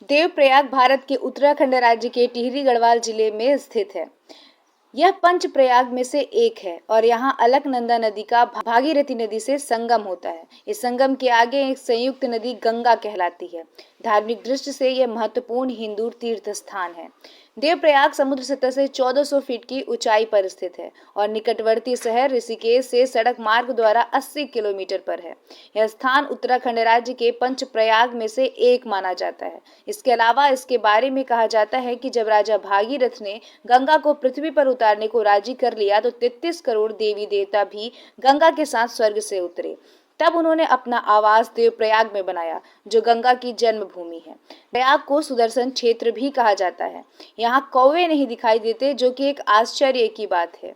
देवप्रयाग भारत के उत्तराखंड राज्य के टिहरी गढ़वाल जिले में स्थित है। यह पंच प्रयाग में से एक है और यहाँ अलकनंदा नदी का भागीरथी नदी से संगम होता है। इस संगम के आगे एक संयुक्त नदी गंगा कहलाती है। धार्मिक दृष्टि से यह महत्वपूर्ण हिंदू तीर्थ स्थान है। देवप्रयाग समुद्र सतह से 1400 फीट की ऊंचाई पर स्थित है और निकटवर्ती शहर ऋषिकेश से सड़क मार्ग द्वारा 80 किलोमीटर पर है। यह स्थान उत्तराखंड राज्य के पंच प्रयाग में से एक माना जाता है। इसके अलावा इसके बारे में कहा जाता है कि जब राजा भागीरथ ने गंगा को पृथ्वी पर उतारने को राजी कर लिया तो 33 करोड़ देवी देवता भी गंगा के साथ स्वर्ग से उतरे। तब उन्होंने अपना आवास देवप्रयाग में बनाया, जो गंगा की जन्मभूमि है। प्रयाग को सुदर्शन क्षेत्र भी कहा जाता है। यहाँ कौवे नहीं दिखाई देते, जो कि एक आश्चर्य की बात है।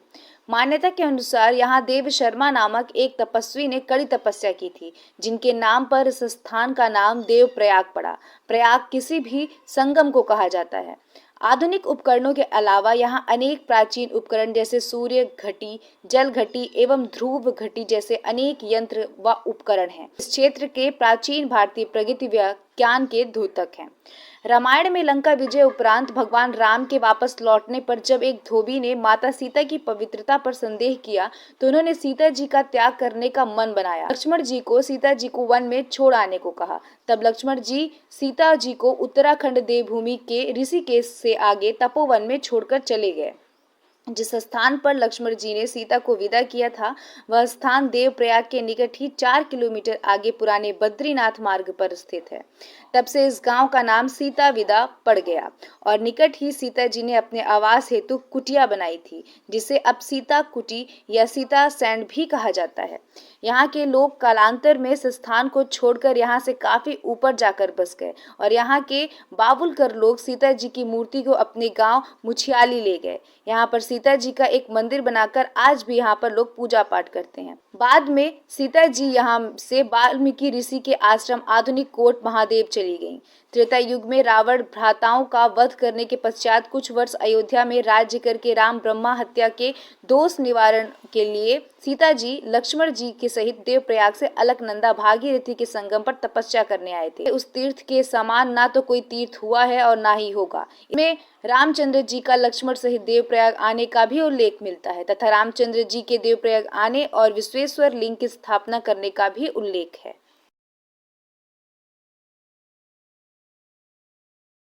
मान्यता के अनुसार यहाँ देव शर्मा नामक एक तपस्वी ने कड़ी तपस्या की थी, जिनके नाम पर इस स्थान का नाम देवप्रयाग पड़ा। प्रयाग किसी भी संगम को कहा जाता है। आधुनिक उपकरणों के अलावा यहाँ अनेक प्राचीन उपकरण जैसे सूर्य घटी, जल घटी एवं ध्रुव घटी जैसे अनेक यंत्र व उपकरण हैं। इस क्षेत्र के प्राचीन भारतीय प्रगति विज्ञान के द्योतक हैं। रामायण में लंका विजय उपरांत भगवान राम के वापस लौटने पर जब एक धोबी ने माता सीता की पवित्रता पर संदेह किया तो उन्होंने सीता जी का त्याग करने का मन बनाया। लक्ष्मण जी को सीता जी को वन में छोड़ आने को कहा। तब लक्ष्मण जी सीता जी को उत्तराखंड देवभूमि के ऋषिकेश से आगे तपोवन में छोड़कर चले गए। जिस स्थान पर लक्ष्मण जी ने सीता को विदा किया था, वह स्थान देवप्रयाग के निकट ही 4 किलोमीटर आगे पुराने बद्रीनाथ मार्ग पर स्थित है। तब से इस गांव का नाम सीता विदा पड़ गया और निकट ही सीता जी ने अपने आवास हेतु कुटिया बनाई थी, जिसे अब सीता कुटी या सीता सैंड भी कहा जाता है। यहाँ के लोग कालांतर में इस स्थान को छोड़कर यहाँ से काफी ऊपर जाकर बस गए और यहाँ के बाबुलकर लोग सीता जी की मूर्ति को अपने गांव मुछियाली ले गए। यहाँ पर सीता जी का एक मंदिर बनाकर आज भी यहाँ पर लोग पूजा पाठ करते हैं। बाद में सीता जी यहाँ से वाल्मीकि ऋषि के आश्रम आधुनिक कोट महादेव चली गईं। त्रेता युग में रावण भ्राताओं का वध करने के पश्चात कुछ वर्ष अयोध्या में राज्य करके राम ब्रह्मा हत्या के दोष निवारण के लिए सीता जी लक्ष्मण जी के सहित देवप्रयाग से अलकनंदा भागीरथी के संगम पर तपस्या करने आए थे। उस तीर्थ के समान ना तो कोई तीर्थ हुआ है और ना ही होगा। इसमें रामचंद्र जी का लक्ष्मण सहित देवप्रयाग आने का भी उल्लेख मिलता है तथा रामचंद्र जी के देवप्रयाग आने और विश्वेश्वर लिंग की स्थापना करने का भी उल्लेख है।